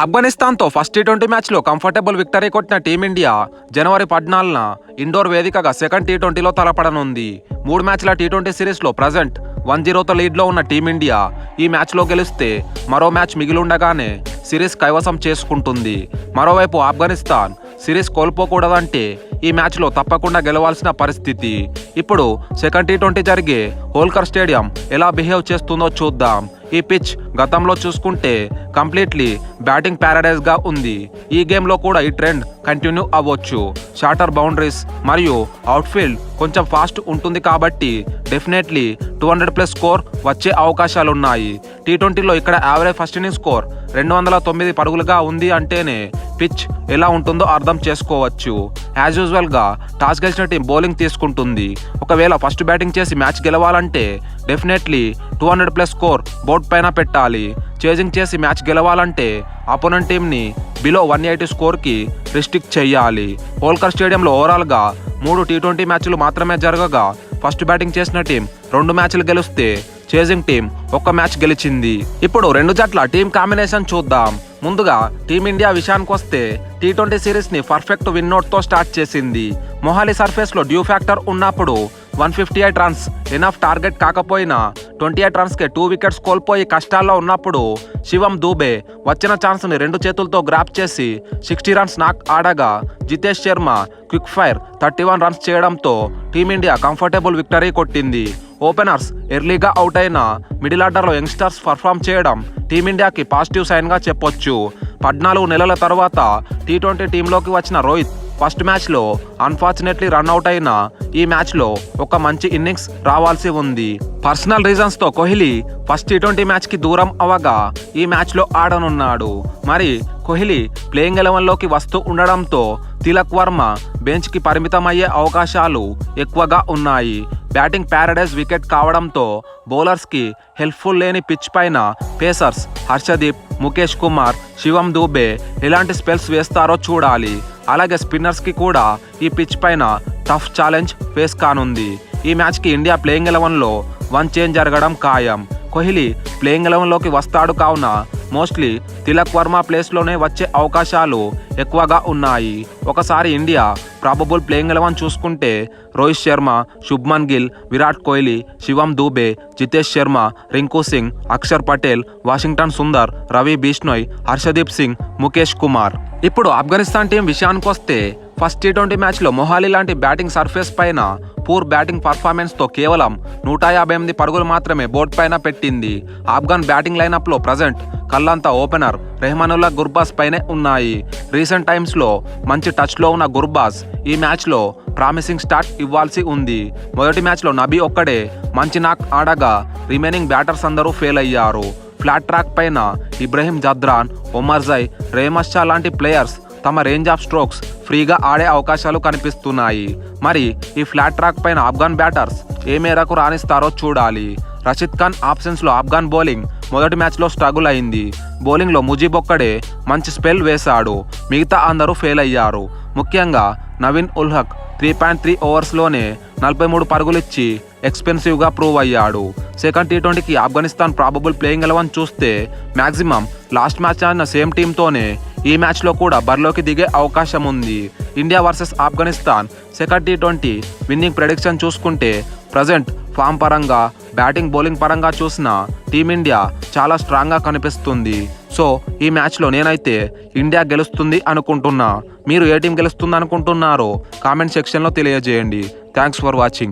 ఆఫ్ఘనిస్తాన్తో first T20 మ్యాచ్లో comfortable victory కొట్టిన team India జనవరి 14న indoor వేదికగా సెకండ్ టీ20లో తలపడనుంది. 3 మ్యాచ్ల టీ20 సిరీస్లో ప్రజెంట్ 1-0తో లీడ్లో ఉన్న టీమిండియా ఈ మ్యాచ్లో గెలిస్తే మరో మ్యాచ్ మిగిలుండగానే సిరీస్ కైవసం చేసుకుంటుంది. మరోవైపు ఆఫ్ఘనిస్తాన్ సిరీస్ కోల్పోకూడదంటే ఈ మ్యాచ్లో తప్పకుండా గెలవాల్సిన పరిస్థితి. ఇప్పుడు సెకండ్ టీ20 జరిగే హోల్కర్ స్టేడియం ఎలా బిహేవ్ చేస్తుందో చూద్దాం. ఈ పిచ్ గతంలో చూసుకుంటే కంప్లీట్లీ బ్యాటింగ్ ప్యారడైజ్గా ఉంది. ఈ గేమ్లో కూడా ఈ ట్రెండ్ కంటిన్యూ అవ్వచ్చు. షార్టర్ బౌండరీస్ మరియు అవుట్ఫీల్డ్ కొంచెం ఫాస్ట్ ఉంటుంది కాబట్టి డెఫినెట్లీ 200+ స్కోర్ వచ్చే అవకాశాలున్నాయి. టీ20లో ఇక్కడ యావరేజ్ ఫస్ట్ ఇన్నింగ్ స్కోర్ 209 పరుగులుగా ఉంది అంటేనే పిచ్ ఎలా ఉంటుందో అర్థం చేసుకోవచ్చు. యాజ్ యూజువల్గా టాస్ గెలిచిన టీం బౌలింగ్ తీసుకుంటుంది. ఒకవేళ ఫస్ట్ బ్యాటింగ్ చేసి మ్యాచ్ గెలవాలంటే డెఫినెట్లీ 200+ స్కోర్ బోర్డ్ పైన పెట్టాలి. చేజింగ్ చేసి మ్యాచ్ గెలవాలంటే అపోనెంట్ టీంని బిలో 180 స్కోర్కి రిస్ట్రిక్ట్ చేయాలి. హోల్కర్ స్టేడియంలో ఓవరాల్గా 3 టీ20 మ్యాచ్లు మాత్రమే జరగగా ఫస్ట్ బ్యాటింగ్ చేసిన టీం 2 మ్యాచ్లు గెలిస్తే చేజింగ్ టీం 1 మ్యాచ్ గెలిచింది. ఇప్పుడు 2 జట్ల టీం కాంబినేషన్ చూద్దాం. ముందుగా టీమిండియా విషయానికి వస్తే టీ20 సిరీస్ని పర్ఫెక్ట్ విన్ నోట్తో స్టార్ట్ చేసింది. మొహాలీ సర్ఫేస్లో డ్యూ ఫ్యాక్టర్ ఉన్నప్పుడు 158 రన్స్ ఎనఫ్ టార్గెట్ కాకపోయినా 28 రన్స్కే 2 వికెట్స్ కోల్పోయి కష్టాల్లో ఉన్నప్పుడు శివం దూబే వచ్చిన ఛాన్స్ని 2 చేతులతో గ్రాప్ చేసి 60 రన్స్ నాక్ ఆడగా Jitesh Sharma quick fire 31 runs చేయడంతో టీమిండియా కంఫర్టబుల్ విక్టరీ కొట్టింది. ఓపెనర్స్ ఎర్లీగా అవుట్ అయిన మిడిల్ ఆర్డర్లో యంగ్స్టర్స్ పర్ఫామ్ చేయడం టీమిండియాకి పాజిటివ్ సైన్గా చెప్పొచ్చు. 14 నెలల తర్వాత టీ20 టీంలోకి వచ్చిన రోహిత్ ఫస్ట్ మ్యాచ్లో అన్ఫార్చునేట్లీ రన్అట్ అయిన ఈ మ్యాచ్లో ఒక మంచి ఇన్నింగ్స్ రావాల్సి ఉంది. పర్సనల్ రీజన్స్తో కోహ్లీ ఫస్ట్ టీ20 మ్యాచ్కి దూరం అవగా ఈ మ్యాచ్లో ఆడనున్నాడు. మరి కోహ్లీ ప్లేయింగ్ 11లోకి వస్తూ ఉండడంతో తిలక్ వర్మ బెంచ్కి పరిమితమయ్యే అవకాశాలు ఎక్కువగా ఉన్నాయి. బ్యాటింగ్ ప్యారడైజ్ వికెట్ కావడంతో బౌలర్స్కి హెల్ప్ఫుల్ లేని పిచ్ పైన పేసర్స్ హర్షదీప్, ముఖేష్ కుమార్, శివం దూబే ఎలాంటి స్పెల్స్ వేస్తారో చూడాలి. అలాగే స్పిన్నర్స్కి కూడా ఈ పిచ్ పైన టఫ్ ఛాలెంజ్ ఫేస్ కానుంది. ఈ మ్యాచ్కి ఇండియా ప్లేయింగ్ 11లో 1 చేంజ్ జరగడం ఖాయం. కోహ్లీ ప్లేయింగ్ 11లోకి వస్తాడు కావున మోస్ట్లీ తిలక్ వర్మ ప్లేస్లోనే వచ్చే అవకాశాలు ఎక్కువగా ఉన్నాయి. ఒకసారి ఇండియా ప్రాబబుల్ ప్లేయింగ్ 11 చూసుకుంటే రోహిత్ శర్మ, శుభ్మన్ గిల్, విరాట్ కోహ్లీ, శివం దూబే, జితేష్ శర్మ, రింకు సింగ్, అక్షర్ పటేల్, వాషింగ్టన్ సుందర్, రవి బిష్నోయ్, హర్షదీప్ సింగ్, ముఖేష్ కుమార్. ఇప్పుడు ఆఫ్ఘనిస్తాన్ టీం విషయానికి వస్తే ఫస్ట్ టీ20 మ్యాచ్లో మొహాలీ లాంటి బ్యాటింగ్ సర్ఫేస్ పైన పూర్ బ్యాటింగ్ పర్ఫార్మెన్స్తో కేవలం 158 పరుగులు మాత్రమే బోర్డ్ పైన పెట్టింది. ఆఫ్ఘన్ బ్యాటింగ్ లైనప్లో ప్రజెంట్ కళ్ళంతా ఓపెనర్ రెహమానుల్లా గుర్బాస్ పైనే ఉన్నాయి. రీసెంట్ టైమ్స్లో మంచి టచ్లో ఉన్న గుర్బాస్ ఈ మ్యాచ్లో ప్రామిసింగ్ స్టార్ట్ ఇవ్వాల్సి ఉంది. మొదటి మ్యాచ్లో నబీ ఒక్కడే మంచి నాక్ ఆడగా రిమైనింగ్ బ్యాటర్స్ అందరూ ఫెయిల్ అయ్యారు. ఫ్లాట్ ట్రాక్ పైన ఇబ్రహీం జద్రాన్, ఒమర్ జై, రేమస్ షా లాంటి ప్లేయర్స్ తమ రేంజ్ ఆఫ్ స్ట్రోక్స్ ఫ్రీగా ఆడే అవకాశాలు కనిపిస్తున్నాయి. మరి ఈ ఫ్లాట్ ట్రాక్ పైన ఆఫ్ఘన్ బ్యాటర్స్ ఏ మేరకు రాణిస్తారో చూడాలి. రషీద్ ఖాన్ ఆప్షన్స్లో ఆఫ్ఘన్ బౌలింగ్ మొదటి మ్యాచ్లో స్ట్రగుల్ అయింది. బౌలింగ్లో ముజీబ్ ఒక్కడే మంచి స్పెల్ వేశాడు, మిగతా అందరూ ఫెయిల్ అయ్యారు. ముఖ్యంగా నవీన్ ఉల్ హక్ 3.3 ఓవర్స్లోనే 43 పరుగులిచ్చి ఎక్స్పెన్సివ్గా ప్రూవ్ అయ్యాడు. సెకండ్ టీ20కి ఆఫ్ఘనిస్తాన్ ప్రాబబుల్ ప్లేయింగ్ 11 చూస్తే మ్యాక్సిమం లాస్ట్ మ్యాచ్ ఆడిన సేమ్ టీంతోనే ఈ మ్యాచ్లో కూడా బరిలోకి దిగే అవకాశం ఉంది. India versus Afghanistan second T20 winnowing prediction చూసుకుంటే ప్రజెంట్ ఫామ్ పరంగా బ్యాటింగ్ బౌలింగ్ పరంగా చూసిన టీమిండియా చాలా స్ట్రాంగ్గా కనిపిస్తుంది. సో ఈ మ్యాచ్లో నేనైతే ఇండియా గెలుస్తుంది అనుకుంటున్నా. మీరు ఏ టీం గెలుస్తుంది అనుకుంటున్నారో కామెంట్ సెక్షన్లో తెలియజేయండి. Thanks for watching.